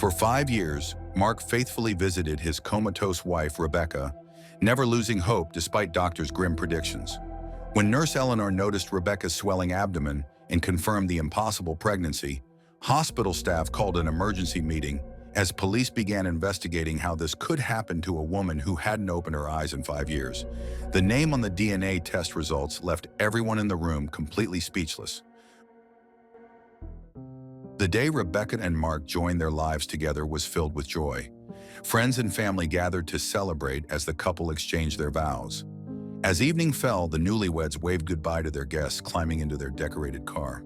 For 5 years, Mark faithfully visited his comatose wife, Rebecca, never losing hope despite doctors' grim predictions. When Nurse Eleanor noticed Rebecca's swelling abdomen and confirmed the impossible pregnancy, hospital staff called an emergency meeting as police began investigating how this could happen to a woman who hadn't opened her eyes in 5 years. The name on the DNA test results left everyone in the room completely speechless. The day Rebecca and Mark joined their lives together was filled with joy. Friends and family gathered to celebrate as the couple exchanged their vows. As evening fell, the newlyweds waved goodbye to their guests, climbing into their decorated car.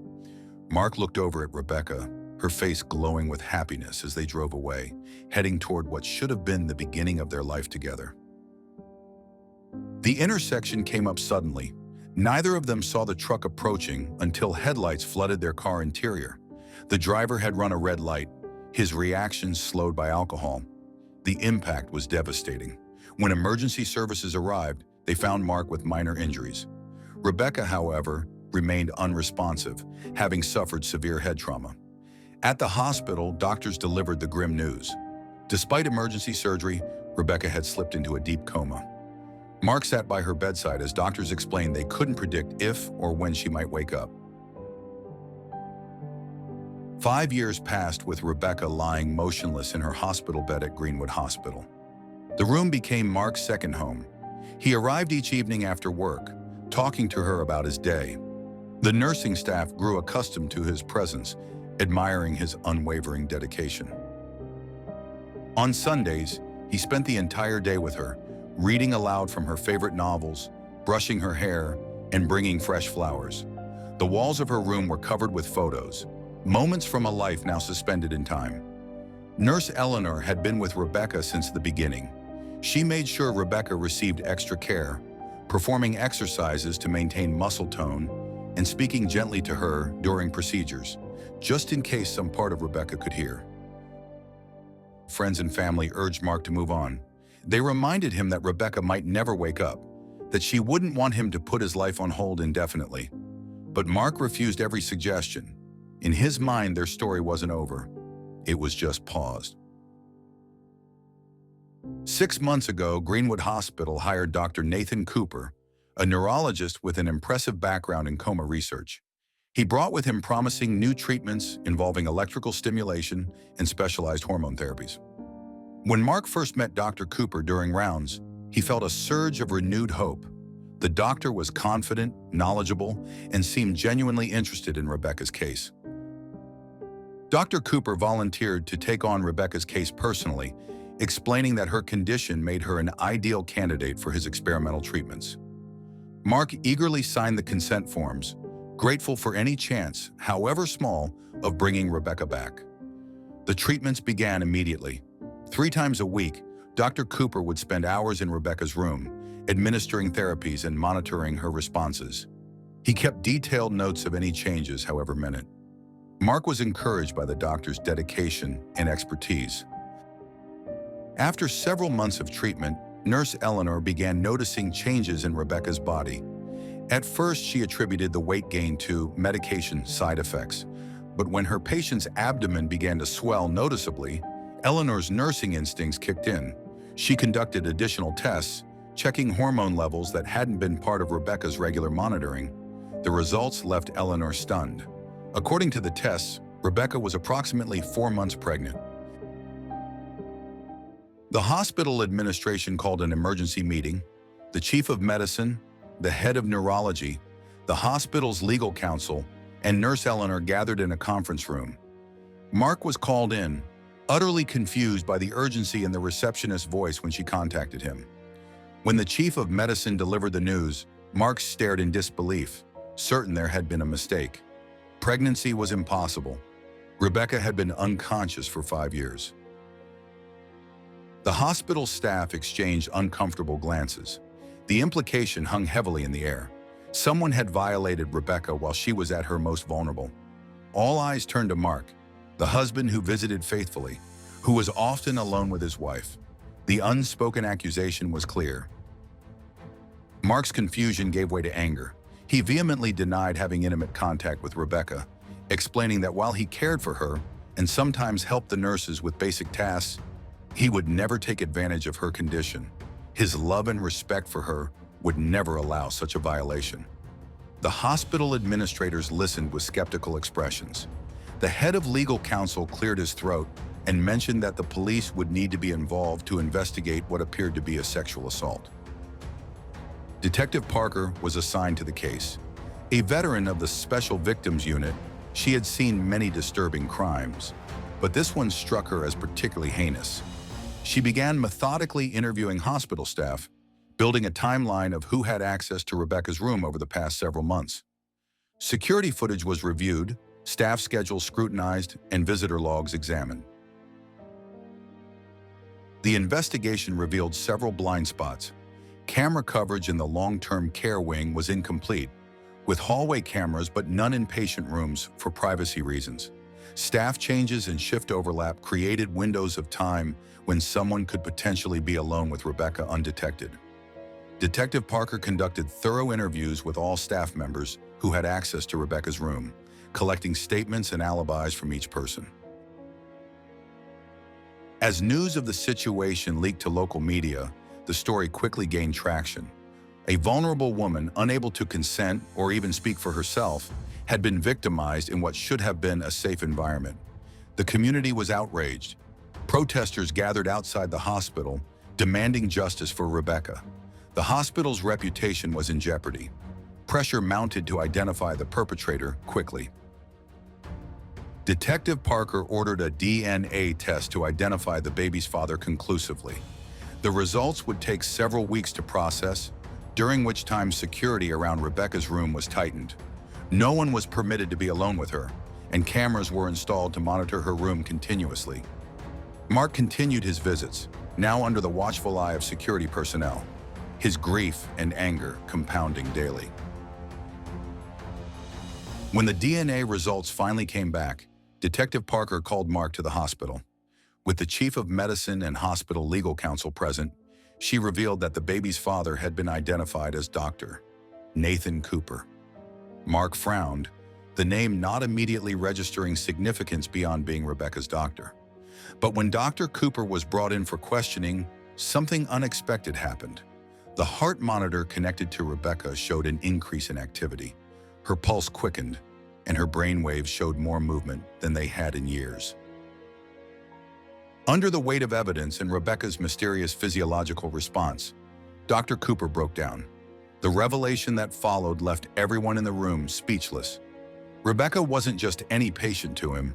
Mark looked over at Rebecca, her face glowing with happiness as they drove away, heading toward what should have been the beginning of their life together. The intersection came up suddenly. Neither of them saw the truck approaching until headlights flooded their car interior. The driver had run a red light, his reactions slowed by alcohol. The impact was devastating. When emergency services arrived, they found Mark with minor injuries. Rebecca, however, remained unresponsive, having suffered severe head trauma. At the hospital, doctors delivered the grim news. Despite emergency surgery, Rebecca had slipped into a deep coma. Mark sat by her bedside as doctors explained they couldn't predict if or when she might wake up. 5 years passed with Rebecca lying motionless in her hospital bed at Greenwood Hospital. The room became Mark's second home. He arrived each evening after work, talking to her about his day. The nursing staff grew accustomed to his presence, admiring his unwavering dedication. On Sundays, he spent the entire day with her, reading aloud from her favorite novels, brushing her hair, and bringing fresh flowers. The walls of her room were covered with photos, moments from a life now suspended in time. Nurse Eleanor had been with Rebecca since the beginning. She made sure Rebecca received extra care, performing exercises to maintain muscle tone and speaking gently to her during procedures, just in case some part of Rebecca could hear. Friends and family urged Mark to move on. They reminded him that Rebecca might never wake up, that she wouldn't want him to put his life on hold indefinitely. But Mark refused every suggestion. In his mind, their story wasn't over. It was just paused. 6 months ago, Greenwood Hospital hired Dr. Nathan Cooper, a neurologist with an impressive background in coma research. He brought with him promising new treatments involving electrical stimulation and specialized hormone therapies. When Mark first met Dr. Cooper during rounds, he felt a surge of renewed hope. The doctor was confident, knowledgeable, and seemed genuinely interested in Rebecca's case. Dr. Cooper volunteered to take on Rebecca's case personally, explaining that her condition made her an ideal candidate for his experimental treatments. Mark eagerly signed the consent forms, grateful for any chance, however small, of bringing Rebecca back. The treatments began immediately. 3 times a week, Dr. Cooper would spend hours in Rebecca's room, administering therapies and monitoring her responses. He kept detailed notes of any changes, however minute. Mark was encouraged by the doctor's dedication and expertise. After several months of treatment, Nurse Eleanor began noticing changes in Rebecca's body. At first, she attributed the weight gain to medication side effects, but when her patient's abdomen began to swell noticeably, Eleanor's nursing instincts kicked in. She conducted additional tests, checking hormone levels that hadn't been part of Rebecca's regular monitoring. The results left Eleanor stunned. According to the tests, Rebecca was approximately 4 months pregnant. The hospital administration called an emergency meeting. The chief of medicine, the head of neurology, the hospital's legal counsel, and Nurse Eleanor gathered in a conference room. Mark was called in, utterly confused by the urgency in the receptionist's voice when she contacted him. When the chief of medicine delivered the news, Mark stared in disbelief, certain there had been a mistake. Pregnancy was impossible. Rebecca had been unconscious for 5 years. The hospital staff exchanged uncomfortable glances. The implication hung heavily in the air. Someone had violated Rebecca while she was at her most vulnerable. All eyes turned to Mark, the husband who visited faithfully, who was often alone with his wife. The unspoken accusation was clear. Mark's confusion gave way to anger. He vehemently denied having intimate contact with Rebecca, explaining that while he cared for her, and sometimes helped the nurses with basic tasks, he would never take advantage of her condition. His love and respect for her would never allow such a violation. The hospital administrators listened with skeptical expressions. The head of legal counsel cleared his throat and mentioned that the police would need to be involved to investigate what appeared to be a sexual assault. Detective Parker was assigned to the case. A veteran of the Special Victims Unit, she had seen many disturbing crimes, but this one struck her as particularly heinous. She began methodically interviewing hospital staff, building a timeline of who had access to Rebecca's room over the past several months. Security footage was reviewed, staff schedules scrutinized, and visitor logs examined. The investigation revealed several blind spots. Camera coverage in the long-term care wing was incomplete, with hallway cameras but none in patient rooms for privacy reasons. Staff changes and shift overlap created windows of time when someone could potentially be alone with Rebecca undetected. Detective Parker conducted thorough interviews with all staff members who had access to Rebecca's room, collecting statements and alibis from each person. As news of the situation leaked to local media, the story quickly gained traction. A vulnerable woman, unable to consent or even speak for herself, had been victimized in what should have been a safe environment. The community was outraged. Protesters gathered outside the hospital, demanding justice for Rebecca. The hospital's reputation was in jeopardy. Pressure mounted to identify the perpetrator quickly. Detective Parker ordered a DNA test to identify the baby's father conclusively. The results would take several weeks to process, during which time security around Rebecca's room was tightened. No one was permitted to be alone with her, and cameras were installed to monitor her room continuously. Mark continued his visits, now under the watchful eye of security personnel, his grief and anger compounding daily. When the DNA results finally came back, Detective Parker called Mark to the hospital. With the chief of medicine and hospital legal counsel present, she revealed that the baby's father had been identified as Dr. Nathan Cooper. Mark frowned, the name not immediately registering significance beyond being Rebecca's doctor. But when Dr. Cooper was brought in for questioning, something unexpected happened. The heart monitor connected to Rebecca showed an increase in activity. Her pulse quickened, and her brain waves showed more movement than they had in years. Under the weight of evidence and Rebecca's mysterious physiological response, Dr. Cooper broke down. The revelation that followed left everyone in the room speechless. Rebecca wasn't just any patient to him.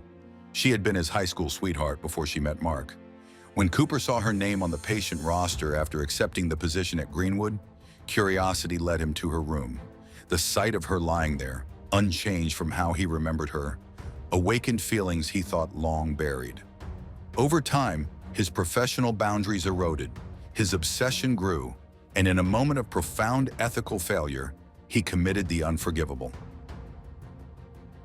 She had been his high school sweetheart before she met Mark. When Cooper saw her name on the patient roster after accepting the position at Greenwood, curiosity led him to her room. The sight of her lying there, unchanged from how he remembered her, awakened feelings he thought long buried. Over time, his professional boundaries eroded, his obsession grew, and in a moment of profound ethical failure, he committed the unforgivable.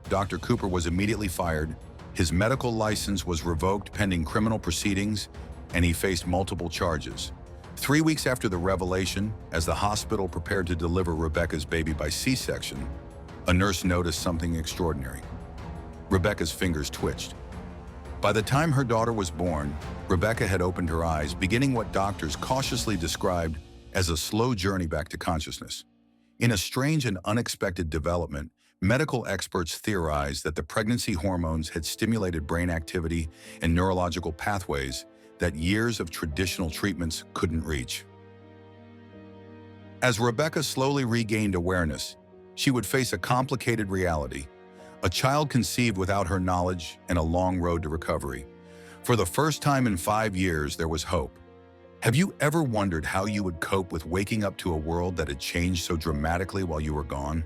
Dr. Cooper was immediately fired, his medical license was revoked pending criminal proceedings, and he faced multiple charges. 3 weeks after the revelation, as the hospital prepared to deliver Rebecca's baby by C-section, a nurse noticed something extraordinary. Rebecca's fingers twitched. By the time her daughter was born, Rebecca had opened her eyes, beginning what doctors cautiously described as a slow journey back to consciousness. In a strange and unexpected development, medical experts theorized that the pregnancy hormones had stimulated brain activity and neurological pathways that years of traditional treatments couldn't reach. As Rebecca slowly regained awareness, she would face a complicated reality. A child conceived without her knowledge and a long road to recovery. For the first time in 5 years, there was hope. Have you ever wondered how you would cope with waking up to a world that had changed so dramatically while you were gone?